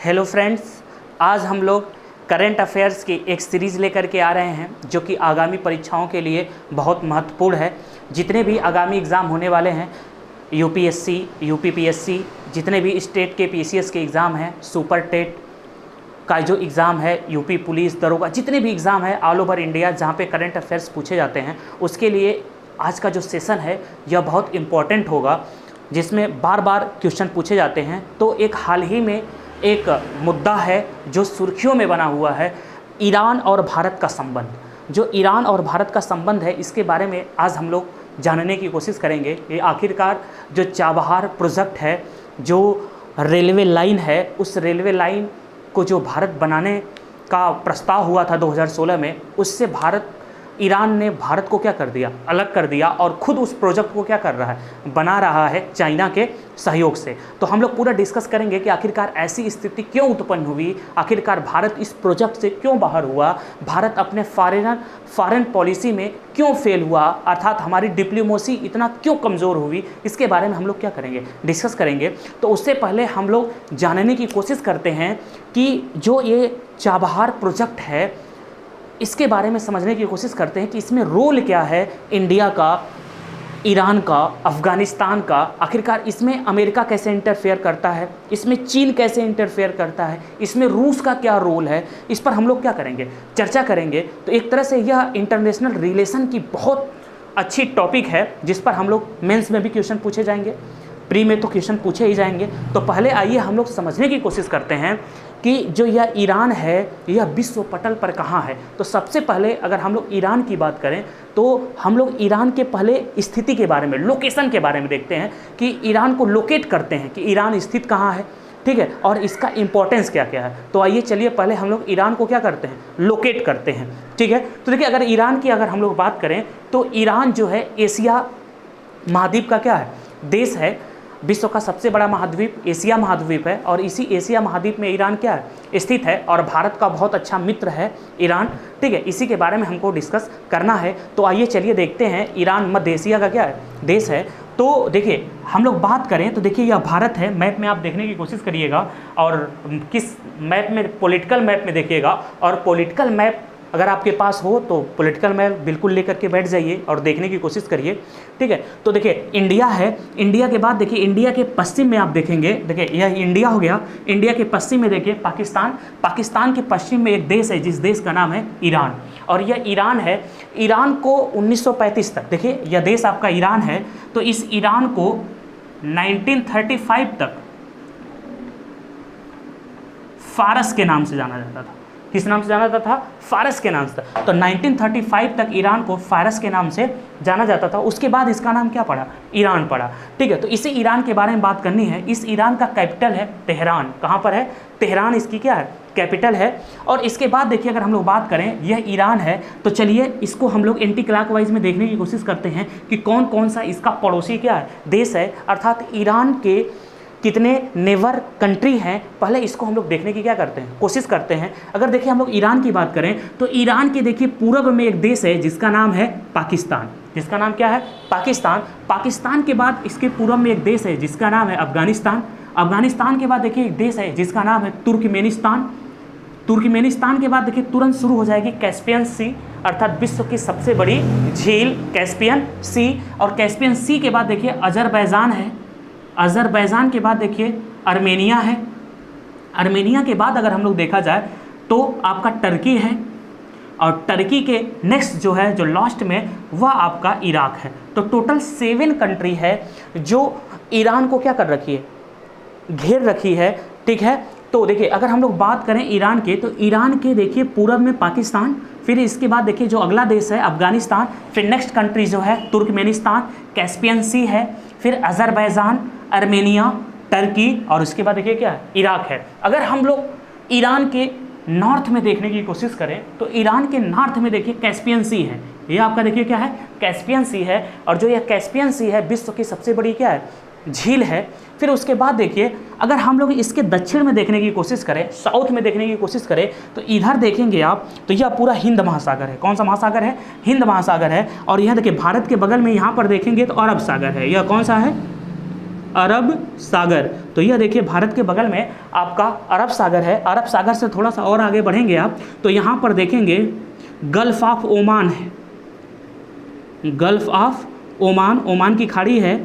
Hello friends, आज हम लोग करंट अफेयर्स की एक सीरीज़ लेकर के आ रहे हैं जो कि आगामी परीक्षाओं के लिए बहुत महत्वपूर्ण है। जितने भी आगामी एग्ज़ाम होने वाले हैं, यूपीएससी, यूपीपीएससी, जितने भी स्टेट के पीसीएस के एग्ज़ाम हैं, सुपर टेट का जो एग्ज़ाम है, यूपी पुलिस दरोगा, जितने भी एग्ज़ाम है ऑल ओवर इंडिया जहाँ पे करंट अफेयर्स पूछे जाते हैं, उसके लिए आज का जो सेशन है यह बहुत इम्पॉर्टेंट होगा, जिसमें बार बार क्वेश्चन पूछे जाते हैं। तो एक हाल ही में एक मुद्दा है जो सुर्खियों में बना हुआ है, ईरान और भारत का संबंध। जो ईरान और भारत का संबंध है, इसके बारे में आज हम लोग जानने की कोशिश करेंगे। ये आखिरकार जो चाबहार प्रोजेक्ट है, जो रेलवे लाइन है, उस रेलवे लाइन को जो भारत बनाने का प्रस्ताव हुआ था 2016 में, उससे ईरान ने भारत को क्या कर दिया, अलग कर दिया, और ख़ुद उस प्रोजेक्ट को क्या कर रहा है, बना रहा है चाइना के सहयोग से। तो हम लोग पूरा डिस्कस करेंगे कि आखिरकार ऐसी स्थिति क्यों उत्पन्न हुई, आखिरकार भारत इस प्रोजेक्ट से क्यों बाहर हुआ, भारत अपने फॉरेन पॉलिसी में क्यों फेल हुआ, अर्थात हमारी डिप्लोमेसी इतना क्यों कमज़ोर हुई, इसके बारे में हम लोग क्या करेंगे, डिस्कस करेंगे। तो उससे पहले हम लोग जानने की कोशिश करते हैं कि जो ये चाबहार प्रोजेक्ट है, इसके बारे में समझने की कोशिश करते हैं कि इसमें रोल क्या है इंडिया का, ईरान का, अफ़गानिस्तान का, आखिरकार इसमें अमेरिका कैसे इंटरफेयर करता है, इसमें चीन कैसे इंटरफेयर करता है, इसमें रूस का क्या रोल है, इस पर हम लोग क्या करेंगे, चर्चा करेंगे। तो एक तरह से यह इंटरनेशनल रिलेशन की बहुत अच्छी टॉपिक है, जिस पर हम लोग मेंस में भी क्वेश्चन पूछे जाएंगे, प्री में तो क्वेश्चन पूछे ही जाएंगे। तो पहले आइए हम लोग समझने की कोशिश करते हैं कि जो यह ईरान है, यह विश्व पटल पर कहाँ है। तो सबसे पहले अगर हम लोग ईरान की बात करें तो हम लोग ईरान के पहले स्थिति के बारे में, लोकेशन के बारे में देखते हैं कि ईरान को लोकेट करते हैं कि ईरान स्थित कहाँ है, ठीक है, और इसका इंपॉर्टेंस क्या क्या है। तो आइए चलिए पहले हम लोग ईरान को क्या करते हैं, लोकेट करते हैं, ठीक है। तो देखिए, अगर ईरान की अगर हम लोग बात करें तो ईरान जो है एशिया महाद्वीप का क्या है, देश है। विश्व का सबसे बड़ा महाद्वीप एशिया महाद्वीप है, और इसी एशिया महाद्वीप में ईरान क्या है, स्थित है, और भारत का बहुत अच्छा मित्र है ईरान, ठीक है। इसी के बारे में हमको डिस्कस करना है। तो आइए चलिए देखते हैं, ईरान मध्य एशिया का क्या है, देश है। तो देखिए, हम लोग बात करें तो देखिए यह भारत है, मैप में आप देखने की कोशिश करिएगा, और किस मैप में, पॉलिटिकल मैप में देखिएगा, और पॉलिटिकल मैप अगर आपके पास हो तो पॉलिटिकल मैप बिल्कुल लेकर के बैठ जाइए और देखने की कोशिश करिए, ठीक है। तो देखिए इंडिया है, इंडिया के बाद देखिए इंडिया के पश्चिम में आप देखेंगे, देखिए यह इंडिया हो गया, इंडिया के पश्चिम में देखिए पाकिस्तान, पाकिस्तान के पश्चिम में एक देश है जिस देश का नाम है ईरान, और यह ईरान है। ईरान को 1935 तक, देखिए यह देश आपका ईरान है, तो इस ईरान को 1935 तक फारस के नाम से जाना जाता था। किस नाम से जाना जाता था, फारस के नाम से। तो 1935 तक ईरान को फारस के नाम से जाना जाता था। उसके बाद इसका नाम क्या पड़ा, ईरान पड़ा, ठीक है। तो इसी ईरान के बारे में बात करनी है। इस ईरान का कैपिटल है तेहरान। कहाँ पर है, तेहरान इसकी क्या है, कैपिटल है। और इसके बाद देखिए, अगर हम लोग बात करें, यह ईरान है, तो चलिए इसको हम लोग एंटी क्लॉकवाइज में देखने की कोशिश करते हैं कि कौन कौन सा इसका पड़ोसी क्या है, देश है, अर्थात ईरान के कितने नेबर कंट्री हैं, पहले इसको हम लोग देखने की क्या करते हैं, कोशिश करते हैं। अगर देखिए हम लोग ईरान की बात करें तो ईरान के देखिए पूर्व में एक देश है जिसका नाम है पाकिस्तान, जिसका नाम क्या है, पाकिस्तान। पाकिस्तान के बाद इसके पूर्व में एक देश है जिसका नाम है अफगानिस्तान। अफगानिस्तान के बाद देखिए एक देश है जिसका नाम है तुर्कमेनिस्तान। तुर्कमेनिस्तान के बाद देखिए तुरंत शुरू हो जाएगी कैस्पियन सी, अर्थात विश्व की सबसे बड़ी झील कैस्पियन सी। और कैस्पियन सी के बाद देखिए अजरबैजान है। अजरबैजान के बाद देखिए आर्मेनिया है। आर्मेनिया के बाद अगर हम लोग देखा जाए तो आपका टर्की है, और टर्की के नेक्स्ट जो है, जो लास्ट में, वह आपका इराक है। तो टोटल 7 कंट्री है जो ईरान को क्या कर रखी है, घेर रखी है, ठीक है। तो देखिए अगर हम लोग बात करें ईरान के, तो ईरान के देखिए पूर्व में पाकिस्तान, फिर इसके बाद देखिए जो अगला देश है अफगानिस्तान, फिर नेक्स्ट कंट्री जो है तुर्कमेनिस्तान, कैस्पियन सी है, फिर अजरबैजान, आर्मेनिया, टर्की, और उसके बाद देखिए क्या है, इराक है। अगर हम लोग ईरान के नॉर्थ में देखने की कोशिश करें तो ईरान के नॉर्थ में देखिए कैस्पियन सी है, ये आपका देखिए क्या है, कैस्पियन सी है। और जो यह कैस्पियन सी है विश्व की सबसे बड़ी क्या है, झील है। फिर उसके बाद देखिए अगर हम लोग इसके दक्षिण में देखने की कोशिश करें, साउथ में देखने की कोशिश करें, तो इधर देखेंगे आप तो यह पूरा हिंद महासागर है। कौन सा महासागर है, हिंद महासागर है। और यह देखिए भारत के बगल में यहाँ पर देखेंगे तो अरब सागर है। यह कौन सा है, अरब सागर। तो यह देखिए भारत के बगल में आपका अरब सागर है। अरब सागर से थोड़ा सा और आगे बढ़ेंगे आप तो यहाँ पर देखेंगे गल्फ ऑफ ओमान है, गल्फ ऑफ ओमान, ओमान की खाड़ी है,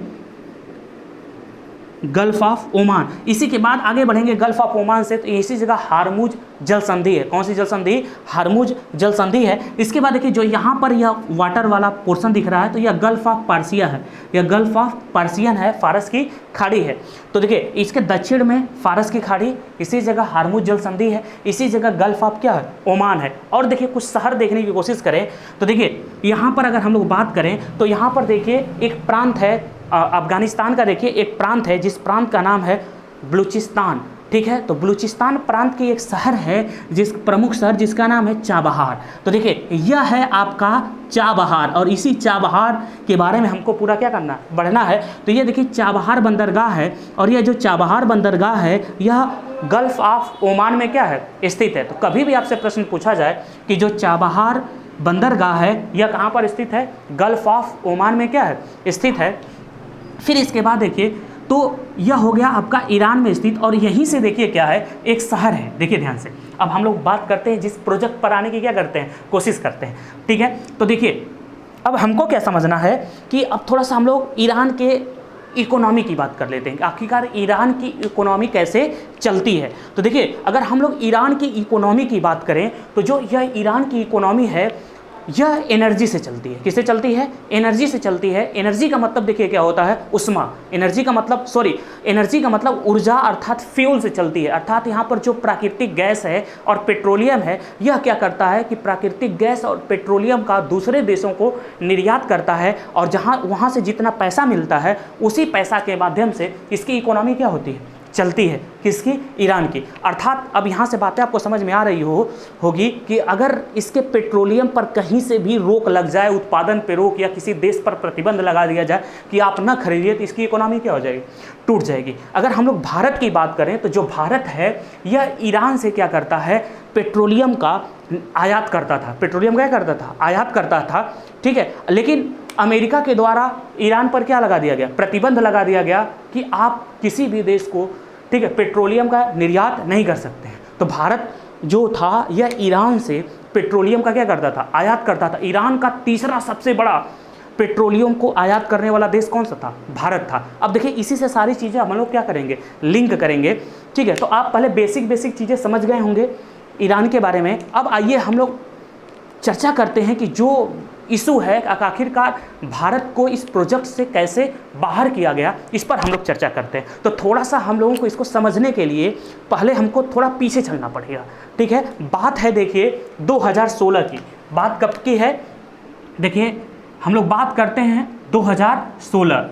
गल्फ ऑफ ओमान। इसी के बाद आगे बढ़ेंगे गल्फ ऑफ ओमान से तो इसी जगह हारमुज जल संधि है। कौन सी जल संधि? हारमुज जल संधि है। इसके बाद देखिए जो यहाँ पर यह वाटर वाला पोर्शन दिख रहा है तो यह गल्फ ऑफ पर्सिया है, यह गल्फ ऑफ पर्सियन है, फारस की खाड़ी है। तो देखिए इसके दक्षिण में फारस की खाड़ी, इसी जगह हारमुज जल संधि है, इसी जगह गल्फ ऑफ क्या है? ओमान है। और देखिए कुछ शहर देखने की कोशिश करें तो देखिए यहाँ पर अगर हम लोग बात करें तो यहाँ पर देखिए एक प्रांत है अफगानिस्तान का, देखिए एक प्रांत है जिस प्रांत का नाम है बलूचिस्तान। ठीक है, तो बलूचिस्तान प्रांत की एक शहर है जिस प्रमुख शहर जिसका नाम है चाबहार। तो देखिए यह है आपका चाबहार और इसी चाबहार के बारे में हमको पूरा क्या करना है? बढ़ना है। तो ये देखिए चाबहार बंदरगाह है और यह जो चाबहार बंदरगाह है यह गल्फ ऑफ ओमान में क्या है? स्थित है। तो कभी भी आपसे प्रश्न पूछा जाए कि जो चाबहार बंदरगाह है यह कहाँ पर स्थित है? गल्फ ऑफ ओमान में क्या है? स्थित है। फिर इसके बाद देखिए तो यह हो गया आपका ईरान में स्थित और यहीं से देखिए क्या है? एक शहर है। देखिए ध्यान से, अब हम लोग बात करते हैं जिस प्रोजेक्ट पर आने की क्या करते हैं? कोशिश करते हैं। ठीक है, तो देखिए अब हमको क्या समझना है कि अब थोड़ा सा हम लोग ईरान के इकोनॉमी की बात कर लेते हैं कि आखिरकार ईरान की इकोनॉमी कैसे चलती है। तो देखिए अगर हम लोग ईरान की इकोनॉमी की बात करें तो जो यह ईरान की इकोनॉमी है यह एनर्जी से चलती है। किससे चलती है? एनर्जी से चलती है। एनर्जी का मतलब देखिए क्या होता है? उष्मा। एनर्जी का मतलब ऊर्जा अर्थात फ्यूल से चलती है। अर्थात यहाँ पर जो प्राकृतिक गैस है और पेट्रोलियम है यह क्या करता है कि प्राकृतिक गैस और पेट्रोलियम का दूसरे देशों को निर्यात करता है और वहाँ से जितना पैसा मिलता है उसी पैसा के माध्यम से इसकी इकोनॉमी क्या होती है? चलती है। किसकी? ईरान की। अर्थात अब यहाँ से बातें आपको समझ में आ रही होगी कि अगर इसके पेट्रोलियम पर कहीं से भी रोक लग जाए, उत्पादन पर रोक या किसी देश पर प्रतिबंध लगा दिया जाए कि आप न खरीदिए तो इसकी इकोनॉमी क्या हो जाएगी? टूट जाएगी। अगर हम लोग भारत की बात करें तो जो भारत है यह ईरान से क्या करता है? पेट्रोलियम का आयात करता था। पेट्रोलियम क्या करता था? आयात करता था। ठीक है, लेकिन अमेरिका के द्वारा ईरान पर क्या लगा दिया गया? प्रतिबंध लगा दिया गया कि आप किसी भी देश को, ठीक है, पेट्रोलियम का निर्यात नहीं कर सकते हैं। तो भारत जो था यह ईरान से पेट्रोलियम का क्या करता था? आयात करता था। ईरान का तीसरा सबसे बड़ा पेट्रोलियम को आयात करने वाला देश कौन सा था? भारत था। अब देखिए इसी से सारी चीज़ें हम लोग क्या करेंगे? लिंक करेंगे। ठीक है, तो आप पहले बेसिक चीज़ें समझ गए होंगे ईरान के बारे में। अब आइए हम लोग चर्चा करते हैं कि जो इशू है आखिरकार भारत को इस प्रोजेक्ट से कैसे बाहर किया गया, इस पर हम लोग चर्चा करते हैं। तो थोड़ा सा हम लोगों को इसको समझने के लिए पहले हमको थोड़ा पीछे चलना पड़ेगा। ठीक है, बात है देखिए 2016 की। बात कब की है? देखिए हम लोग बात करते हैं 2016।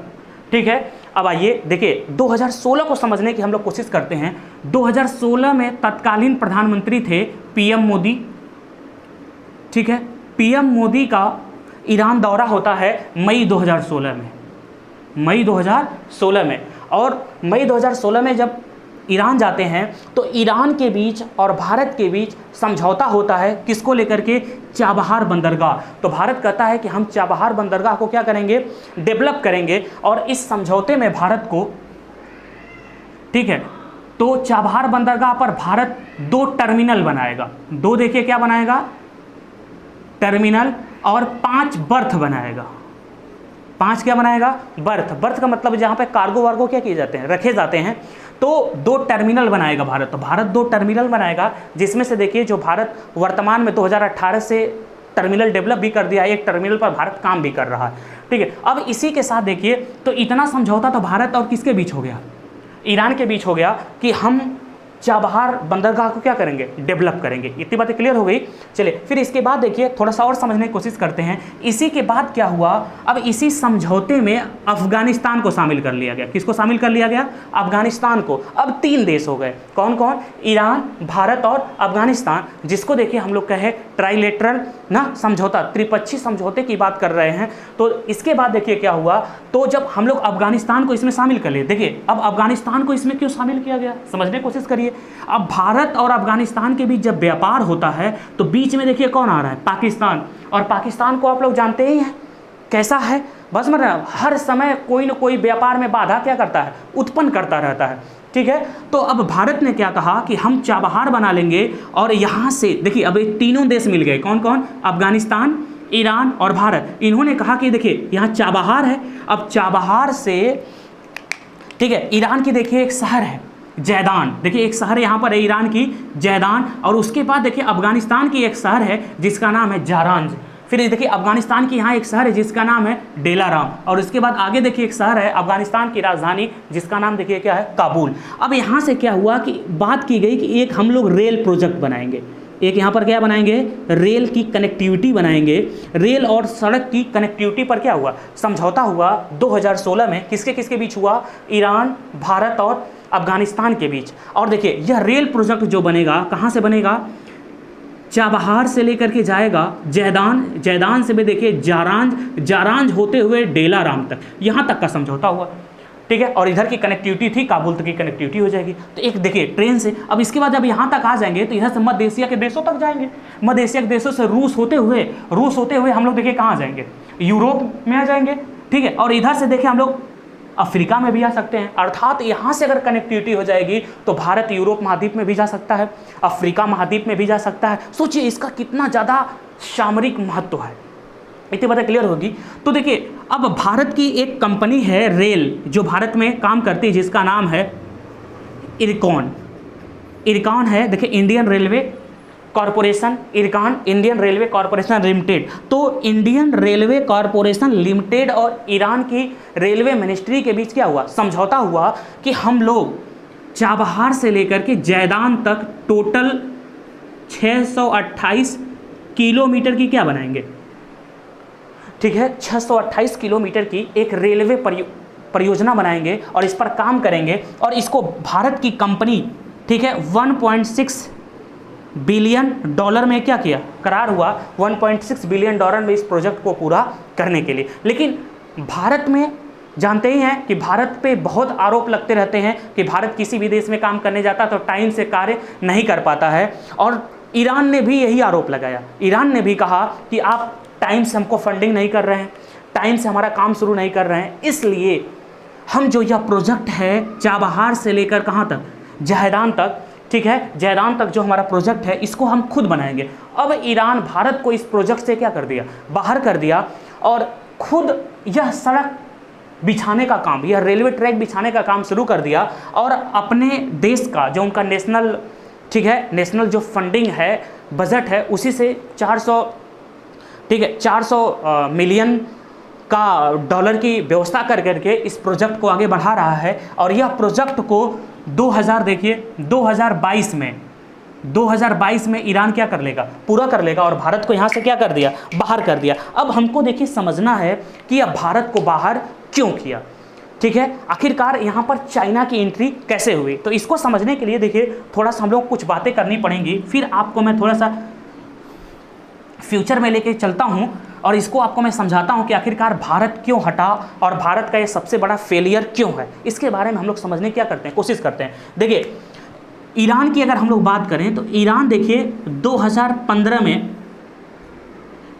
ठीक है, अब आइए देखिए 2016 को समझने की हम लोग कोशिश करते हैं। 2016 में तत्कालीन प्रधानमंत्री थे पीएम मोदी। ठीक है, पीएम मोदी का ईरान दौरा होता है मई 2016 में, मई 2016 में। और मई 2016 में जब ईरान जाते हैं तो ईरान के बीच और भारत के बीच समझौता होता है। किसको लेकर के? चाबहार बंदरगाह। तो भारत कहता है कि हम चाबहार बंदरगाह को क्या करेंगे? डेवलप करेंगे। और इस समझौते में भारत को, ठीक है, तो चाबहार बंदरगाह पर भारत 2 टर्मिनल बनाएगा। 2 देखिए क्या बनाएगा? टर्मिनल और 5 बर्थ बनाएगा। 5 क्या बनाएगा? बर्थ। बर्थ का मतलब जहाँ पे कार्गो वार्गो क्या किए जाते हैं? रखे जाते हैं। तो 2 टर्मिनल बनाएगा भारत। तो भारत 2 टर्मिनल बनाएगा जिसमें से देखिए जो भारत वर्तमान में 2018 से टर्मिनल डेवलप भी कर दिया है, एक टर्मिनल पर भारत काम भी कर रहा है। ठीक है, अब इसी के साथ देखिए तो इतना समझौता तो भारत और किसके बीच हो गया? ईरान के बीच हो गया कि हम चाबहार बंदरगाह को क्या करेंगे? डेवलप करेंगे। इतनी बातें क्लियर हो गई। चलिए फिर इसके बाद देखिए थोड़ा सा और समझने की कोशिश करते हैं। इसी के बाद क्या हुआ? अब इसी समझौते में अफगानिस्तान को शामिल कर लिया गया। किसको शामिल कर लिया गया? अफगानिस्तान को। अब 3 देश हो गए। कौन कौन? ईरान, भारत और अफगानिस्तान, जिसको देखिए हम लोग कहे ट्राइलेटरल ना समझौता, त्रिपक्षीय समझौते की बात कर रहे हैं। तो इसके बाद देखिए क्या हुआ? तो जब हम लोग अफगानिस्तान को इसमें शामिल कर लिए, देखिए अब अफगानिस्तान को इसमें क्यों शामिल किया गया? समझने की कोशिश करिए। अब भारत और अफगानिस्तान के बीच जब व्यापार होता है तो बीच में देखिए कौन आ रहा है? पाकिस्तान। और पाकिस्तान को आप लोग जानते ही हैं कैसा है? बस मतलब हर समय कोई ना कोई व्यापार में बाधा क्या करता है, उत्पन्न करता रहता है। ठीक है, तो अब भारत ने क्या कहा कि हम चाबहार बना लेंगे और यहाँ से देखिए अब ये तीनों देश मिल गए, कौन कौन, अफगानिस्तान, ईरान और भारत। इन्होंने कहा कि देखिए यहाँ चाबहार है, अब चाबहार से, ठीक है, ईरान की देखिए एक शहर है जैदान, देखिए एक शहर यहाँ पर है ईरान की जैदान, और उसके बाद देखिए अफगानिस्तान की एक शहर है जिसका नाम है जारांज, फिर देखिए अफगानिस्तान की यहाँ एक शहर है जिसका नाम है डेलाराम, और उसके बाद आगे देखिए एक शहर है अफगानिस्तान की राजधानी जिसका नाम देखिए क्या है, काबुल। अब यहाँ से क्या हुआ कि बात की गई कि एक हम लोग रेल प्रोजेक्ट बनाएंगे, एक यहाँ पर क्या बनाएंगे, रेल की कनेक्टिविटी बनाएंगे। रेल और सड़क की कनेक्टिविटी पर क्या हुआ, समझौता हुआ 2016 में, किसके किसके बीच हुआ, ईरान, भारत और अफगानिस्तान के बीच। और देखिए यह रेल प्रोजेक्ट जो बनेगा कहाँ से बनेगा, चाबहार से लेकर के जाएगा जैदान, जैदान से भी देखिए जारांज, जारांज होते हुए डेलाराम तक, यहाँ तक का समझौता हुआ। ठीक है, और इधर की कनेक्टिविटी थी, काबुल तक की कनेक्टिविटी हो जाएगी। तो एक देखिए ट्रेन से, अब इसके बाद जब यहाँ तक आ जाएंगे तो इधर से मध्य एशिया के देशों तक जाएंगे, मध्य एशिया के देशों से रूस होते हुए हम लोग देखिए कहाँ जाएंगे, यूरोप में आ जाएंगे। ठीक है, और इधर से देखिए हम लोग अफ्रीका में भी आ सकते हैं, अर्थात यहाँ से अगर कनेक्टिविटी हो जाएगी तो भारत यूरोप महाद्वीप में भी जा सकता है, अफ्रीका महाद्वीप में भी जा सकता है। सोचिए इसका कितना ज़्यादा सामरिक महत्व है, इतनी बातें क्लियर होगी। तो देखिए अब भारत की एक कंपनी है रेल जो भारत में काम करती है जिसका नाम है इरकॉन, इरकॉन है देखिए Indian railway corporation, IRCON Indian railway corporation limited. तो इंडियन रेलवे कॉरपोरेशन लिमिटेड और ईरान की रेलवे मिनिस्ट्री के बीच क्या हुआ, समझौता हुआ कि हम लोग चाबहार से लेकर के जैदान तक टोटल 628 किलोमीटर की क्या बनाएंगे, ठीक है, 628 किलोमीटर की एक रेलवे परियोजना बनाएंगे और इस पर काम करेंगे, और इसको भारत की कंपनी, ठीक है, 1.6 बिलियन डॉलर में क्या किया, करार हुआ 1.6 बिलियन डॉलर में इस प्रोजेक्ट को पूरा करने के लिए। लेकिन भारत में जानते ही हैं कि भारत पे बहुत आरोप लगते रहते हैं कि भारत किसी भी देश में काम करने जाता तो टाइम से कार्य नहीं कर पाता है, और ईरान ने भी यही आरोप लगाया। ईरान ने भी कहा कि आप टाइम से हमको फंडिंग नहीं कर रहे हैं, टाइम से हमारा काम शुरू नहीं कर रहे हैं, इसलिए हम जो यह प्रोजेक्ट है चाबहार से लेकर कहाँ तक, जैदान तक, ठीक है, जैदान तक जो हमारा प्रोजेक्ट है इसको हम खुद बनाएंगे। अब ईरान भारत को इस प्रोजेक्ट से क्या कर दिया, बाहर कर दिया, और खुद यह सड़क बिछाने का काम, यह रेलवे ट्रैक बिछाने का काम शुरू कर दिया, और अपने देश का जो उनका नेशनल, ठीक है, नेशनल जो फंडिंग है, बजट है, उसी से 400, ठीक है, 400 मिलियन का डॉलर की व्यवस्था कर करके इस प्रोजेक्ट को आगे बढ़ा रहा है। और यह प्रोजेक्ट को 2022 में ईरान क्या कर लेगा, पूरा कर लेगा, और भारत को यहाँ से क्या कर दिया, बाहर कर दिया। अब हमको देखिए समझना है कि यह भारत को बाहर क्यों किया, ठीक है, आखिरकार यहाँ पर चाइना की एंट्री कैसे हुई। तो इसको समझने के लिए देखिए थोड़ा सा हम लोग कुछ बातें करनी पड़ेंगी, फिर आपको मैं थोड़ा सा फ्यूचर में लेके चलता हूँ और इसको आपको मैं समझाता हूँ कि आखिरकार भारत क्यों हटा और भारत का ये सबसे बड़ा फेलियर क्यों है। इसके बारे में हम लोग समझने क्या करते हैं, कोशिश करते हैं। देखिए ईरान की अगर हम लोग बात करें तो ईरान देखिए 2015 में,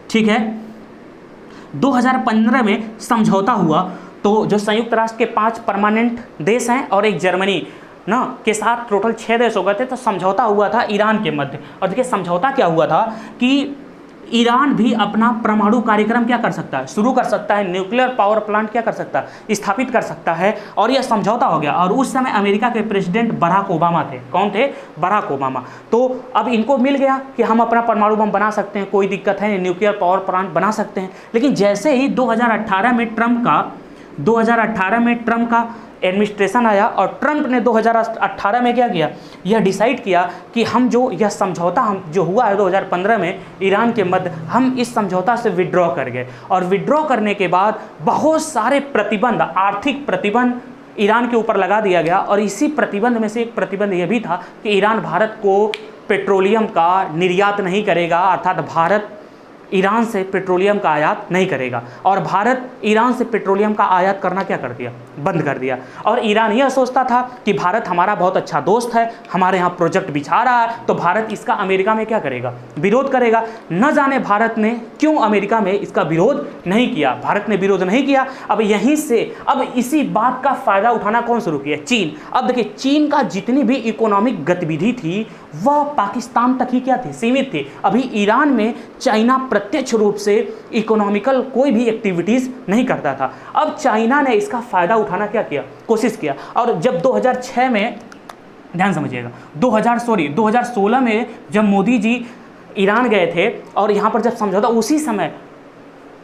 ठीक है, 2015 में समझौता हुआ। तो जो संयुक्त राष्ट्र के 5 परमानेंट देश हैं और एक जर्मनी ना के साथ टोटल 6 देश हो गए थे, तो समझौता हुआ था ईरान के मध्य। और देखिए समझौता क्या हुआ था कि ईरान भी अपना परमाणु कार्यक्रम क्या कर सकता है, शुरू कर सकता है, न्यूक्लियर पावर प्लांट क्या कर सकता है, स्थापित कर सकता है, और यह समझौता हो गया। और उस समय अमेरिका के प्रेसिडेंट बराक ओबामा थे। कौन थे, बराक ओबामा। तो अब इनको मिल गया कि हम अपना परमाणु बम बना सकते हैं, कोई दिक्कत है नहीं, न्यूक्लियर पावर प्लांट बना सकते हैं। लेकिन जैसे ही 2018 में ट्रम्प का एडमिनिस्ट्रेशन आया और ट्रंप ने 2018 में क्या किया, यह डिसाइड किया कि हम जो यह समझौता हम जो हुआ है 2015 में ईरान के मध्य, हम इस समझौता से विड्रॉ कर गए। और विड्रॉ करने के बाद बहुत सारे प्रतिबंध, आर्थिक प्रतिबंध ईरान के ऊपर लगा दिया गया। और इसी प्रतिबंध में से एक प्रतिबंध यह भी था कि ईरान भारत को पेट्रोलियम का निर्यात नहीं करेगा, अर्थात भारत ईरान से पेट्रोलियम का आयात नहीं करेगा। और भारत ईरान से पेट्रोलियम का आयात करना क्या कर दिया, बंद कर दिया। और ईरान यह सोचता था कि भारत हमारा बहुत अच्छा दोस्त है, हमारे यहाँ प्रोजेक्ट बिछा रहा है, तो भारत इसका अमेरिका में क्या करेगा, विरोध करेगा। न जाने भारत ने क्यों अमेरिका में इसका विरोध नहीं किया, भारत ने विरोध नहीं किया। अब यहीं से अब इसी बात का फायदा उठाना कौन शुरू किया, चीन। अब देखिए चीन का जितनी भी इकोनॉमिक गतिविधि थी वह पाकिस्तान तक ही क्या थी, सीमित थी। अभी ईरान में चाइना प्रत्यक्ष रूप से इकोनॉमिकल कोई भी एक्टिविटीज नहीं करता था। अब चाइना ने इसका फायदा उठाना क्या किया, कोशिश किया। और जब 2006 में, ध्यान समझिएगा, 2016 में जब मोदी जी ईरान गए थे और यहाँ पर जब समझौता, उसी समय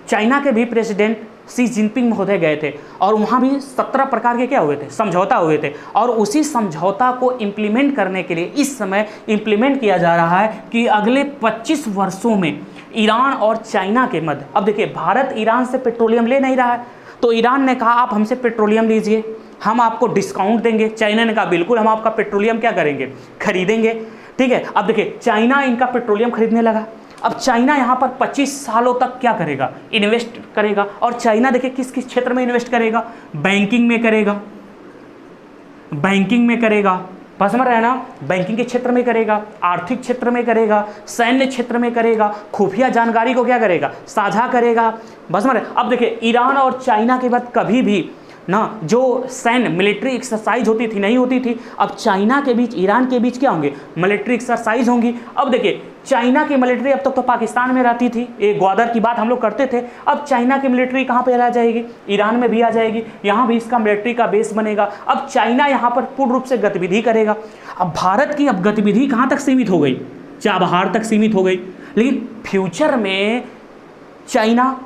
चाइना के भी प्रेसिडेंट शी जिनपिंग महोदय गए थे और वहाँ भी 17 प्रकार के क्या हुए थे, समझौता हुए थे। और उसी समझौता को इम्प्लीमेंट करने के लिए इस समय इम्प्लीमेंट किया जा रहा है कि अगले 25 वर्षों में ईरान और चाइना के मध्य, अब देखिए भारत ईरान से पेट्रोलियम ले नहीं रहा है, तो ईरान ने कहा आप हमसे पेट्रोलियम लीजिए, हम आपको डिस्काउंट देंगे। चाइना ने कहा बिल्कुल हम आपका पेट्रोलियम क्या करेंगे, खरीदेंगे। ठीक है, अब देखिए चाइना इनका पेट्रोलियम खरीदने लगा। अब चाइना यहाँ पर 25 सालों तक क्या करेगा, इन्वेस्ट करेगा। और चाइना देखिए किस किस क्षेत्र में इन्वेस्ट करेगा, बैंकिंग में करेगा, बैंकिंग में करेगा, बस समझ रहे हैं ना, बैंकिंग के क्षेत्र में करेगा, आर्थिक क्षेत्र में करेगा, सैन्य क्षेत्र में करेगा, खुफिया जानकारी को क्या करेगा, साझा करेगा, बस समझ रहे। अब देखिए ईरान और चाइना के बाद कभी भी ना जो सैन्य मिलिट्री एक्सरसाइज होती थी नहीं होती थी, अब चाइना के बीच ईरान के बीच क्या होंगे, मिलिट्री एक्सरसाइज होंगी। अब देखिए चाइना की मिलिट्री अब तक तो पाकिस्तान में रहती थी, एक ग्वादर की बात हम लोग करते थे, अब चाइना की मिलिट्री कहाँ पे आ जाएगी, ईरान में भी आ जाएगी, यहाँ भी इसका मिलिट्री का बेस बनेगा। अब चाइना यहाँ पर पूर्ण रूप से गतिविधि करेगा। अब भारत की अब गतिविधि कहाँ तक सीमित हो गई, चाबहार तक सीमित हो गई। लेकिन फ्यूचर में चाइना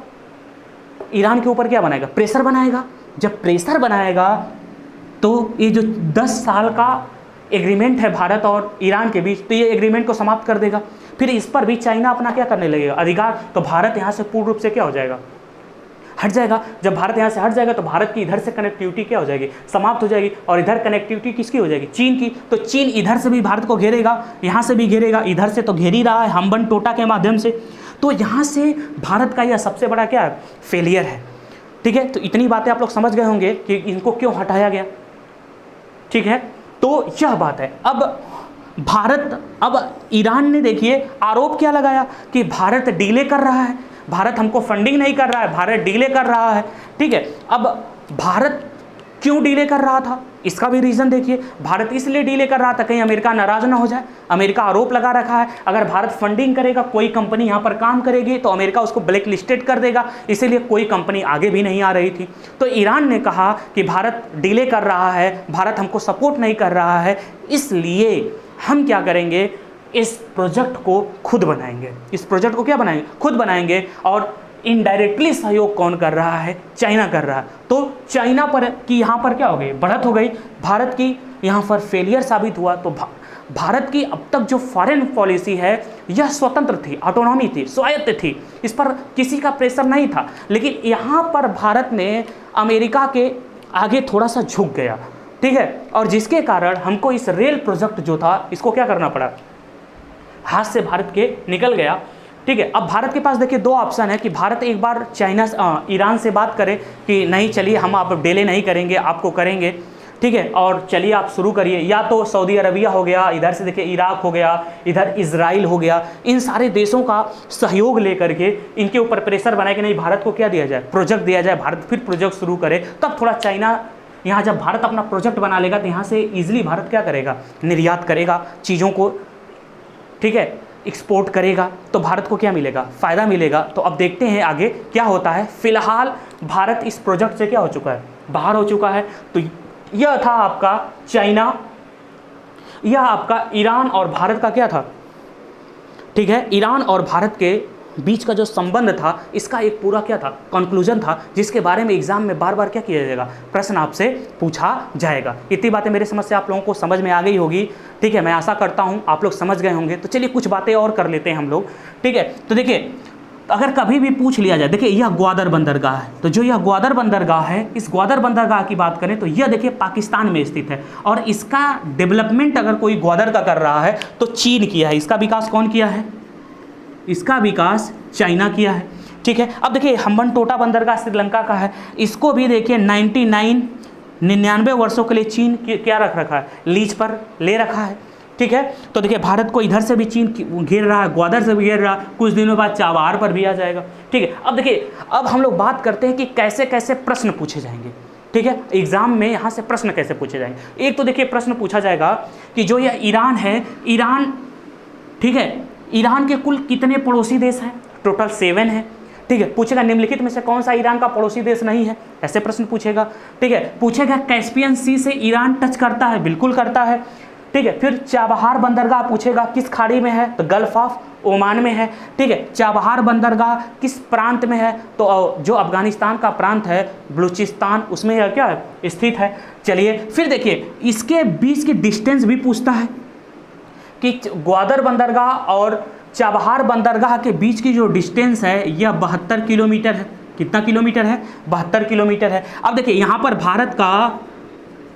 ईरान के ऊपर क्या बनाएगा, प्रेशर बनाएगा। जब प्रेशर बनाएगा तो ये जो 10 साल का एग्रीमेंट है भारत और ईरान के बीच, तो ये एग्रीमेंट को समाप्त कर देगा। फिर इस पर भी चाइना अपना क्या करने लगेगा, अधिकार। तो भारत यहाँ से पूर्ण रूप से क्या हो जाएगा, हट जाएगा। जब भारत यहाँ से हट जाएगा तो भारत की इधर से कनेक्टिविटी क्या हो जाएगी, समाप्त हो जाएगी। और इधर कनेक्टिविटी किसकी हो जाएगी, चीन की। तो चीन इधर से भी भारत को घेरेगा, यहाँ से भी घेरेगा, इधर से तो घेर ही रहा है हम्बन टोटा के माध्यम से। तो यहाँ से भारत का यह सबसे बड़ा क्या है, फेलियर है। ठीक है, तो इतनी बातें आप लोग समझ गए होंगे कि इनको क्यों हटाया गया। ठीक है, तो यह बात है। अब भारत, अब ईरान ने देखिए आरोप क्या लगाया कि भारत डिले कर रहा है, भारत हमको फंडिंग नहीं कर रहा है, भारत डिले कर रहा है। ठीक है, अब भारत क्यों डिले कर रहा था, इसका भी रीज़न देखिए। भारत इसलिए डिले कर रहा था कहीं अमेरिका नाराज़ ना हो जाए। अमेरिका आरोप लगा रखा है अगर भारत फंडिंग करेगा, कोई कंपनी यहाँ पर काम करेगी तो अमेरिका उसको ब्लैक लिस्टेड कर देगा, इसीलिए कोई कंपनी आगे भी नहीं आ रही थी। तो ईरान ने कहा कि भारत डिले कर रहा है, भारत हमको सपोर्ट नहीं कर रहा है, इसलिए हम क्या करेंगे, इस प्रोजेक्ट को खुद बनाएंगे। इस प्रोजेक्ट को क्या बनाएंगे, खुद बनाएंगे। और इनडायरेक्टली सहयोग कौन कर रहा है, चाइना कर रहा है। तो चाइना पर की यहाँ पर क्या हो गई, बढ़त हो गई, भारत की यहाँ पर फेलियर साबित हुआ। तो भारत की अब तक जो फॉरेन पॉलिसी है यह स्वतंत्र थी, ऑटोनॉमी थी, स्वायत्त थी, इस पर किसी का प्रेशर नहीं था। लेकिन यहाँ पर भारत ने अमेरिका के आगे थोड़ा सा झुक गया। ठीक है, और जिसके कारण हमको इस रेल प्रोजेक्ट जो था इसको क्या करना पड़ा, हाथ से भारत के निकल गया। ठीक है, अब भारत के पास देखिए दो ऑप्शन है कि भारत एक बार चाइना ईरान से बात करे कि नहीं चलिए हम आप डिले नहीं करेंगे, आपको करेंगे। ठीक है, और चलिए आप शुरू करिए। या तो सऊदी अरबिया हो गया, इधर से देखिए इराक हो गया, इधर इजराइल हो गया, इन सारे देशों का सहयोग लेकर के इनके ऊपर प्रेशर बनाए कि नहीं भारत को क्या दिया जाए, प्रोजेक्ट दिया जाए, भारत फिर प्रोजेक्ट शुरू करे। तब थोड़ा चाइना यहाँ, जब भारत अपना प्रोजेक्ट बना लेगा तो यहाँ से ईजिली भारत क्या करेगा, निर्यात करेगा चीज़ों को। ठीक है, एक्सपोर्ट करेगा तो भारत को क्या मिलेगा, फ़ायदा मिलेगा। तो अब देखते हैं आगे क्या होता है। फिलहाल भारत इस प्रोजेक्ट से क्या हो चुका है, बाहर हो चुका है। तो यह था आपका चाइना, यह आपका ईरान और भारत का क्या था। ठीक है, ईरान और भारत के बीच का जो संबंध था इसका एक पूरा क्या था, कंक्लूजन था, जिसके बारे में एग्जाम में बार बार क्या किया जाएगा, प्रश्न आपसे पूछा जाएगा। इतनी बातें मेरे समझ से आप लोगों को समझ में आ गई होगी। ठीक है, मैं आशा करता हूं आप लोग समझ गए होंगे। तो चलिए कुछ बातें और कर लेते हैं हम लोग। ठीक है, तो देखिए अगर कभी भी पूछ लिया जाए, देखिए यह ग्वादर बंदरगाह है, तो जो यह ग्वादर बंदरगाह है, इस ग्वादर बंदरगाह की बात करें तो यह देखिए पाकिस्तान में स्थित है। और इसका डेवलपमेंट अगर कोई ग्वादर का कर रहा है तो चीन किया है। इसका विकास कौन किया है, इसका विकास चाइना किया है। ठीक है, अब देखिए हम्बनटोटा बंदरगाह श्रीलंका का है, इसको भी देखिए 99 वर्षों के लिए चीन क्या रख रखा है, लीज पर ले रखा है। ठीक है, तो देखिए भारत को इधर से भी चीन घेर रहा है, ग्वादर से भी घेर रहा है, कुछ दिनों बाद चाबहार पर भी आ जाएगा। ठीक है, अब देखिए अब हम लोग बात करते हैं कि कैसे कैसे प्रश्न पूछे जाएंगे। ठीक है, एग्जाम में यहाँ से प्रश्न कैसे पूछे जाएंगे। एक तो देखिए प्रश्न पूछा जाएगा कि जो यह ईरान है, ईरान, ठीक है, ईरान के कुल कितने पड़ोसी देश हैं, टोटल 7 है। ठीक है, पूछेगा निम्नलिखित में से कौन सा ईरान का पड़ोसी देश नहीं है, ऐसे प्रश्न पूछेगा। ठीक है, पूछेगा कैस्पियन सी से ईरान टच करता है, बिल्कुल करता है। ठीक है, फिर चाबहार बंदरगाह पूछेगा किस खाड़ी में है, तो गल्फ ऑफ ओमान में है। ठीक है, चाबहार बंदरगाह किस प्रांत में है, तो जो अफगानिस्तान का प्रांत है बलूचिस्तान, उसमें यह क्या है, स्थित है। चलिए फिर देखिए इसके बीच की डिस्टेंस भी पूछता है कि ग्वादर बंदरगाह और चाबहार बंदरगाह के बीच की जो डिस्टेंस है यह 72 किलोमीटर है। कितना किलोमीटर है, 72 किलोमीटर है। अब देखिए यहाँ पर भारत का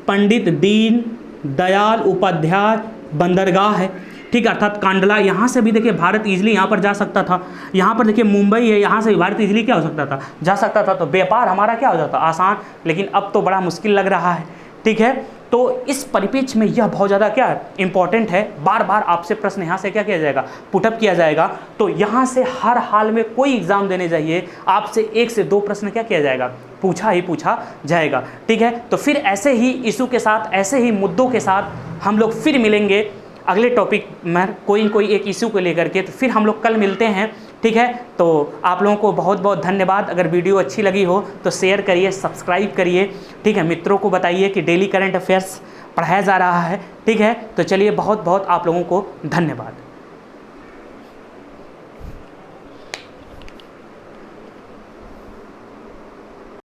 पंडित दीन दयाल उपाध्याय बंदरगाह है। ठीक है, अर्थात कांडला, यहाँ से भी देखिए भारत इजीली यहाँ पर जा सकता था। यहाँ पर देखिए मुंबई है, यहाँ से भी भारत इजीली क्या हो सकता था, जा सकता था, तो व्यापार हमारा क्या हो जाता, आसान। लेकिन अब तो बड़ा मुश्किल लग रहा है। ठीक है, तो इस परिप्रेक्ष्य में यह बहुत ज़्यादा क्या इंपॉर्टेंट है, बार बार आपसे प्रश्न यहाँ से क्या किया जाएगा, पुटअप किया जाएगा। तो यहाँ से हर हाल में कोई एग्जाम देने जाइए आपसे 1 से 2 प्रश्न क्या किया जाएगा, पूछा ही पूछा जाएगा। ठीक है, तो फिर ऐसे ही इशू के साथ, ऐसे ही मुद्दों के साथ हम लोग फिर मिलेंगे अगले टॉपिक में, कोई एक इशू को लेकर के। तो फिर हम लोग कल मिलते हैं। ठीक है, तो आप लोगों को बहुत बहुत धन्यवाद। अगर वीडियो अच्छी लगी हो तो शेयर करिए, सब्सक्राइब करिए। ठीक है, मित्रों को बताइए कि डेली करंट अफेयर्स पढ़ाया जा रहा है। ठीक है, तो चलिए बहुत बहुत आप लोगों को धन्यवाद।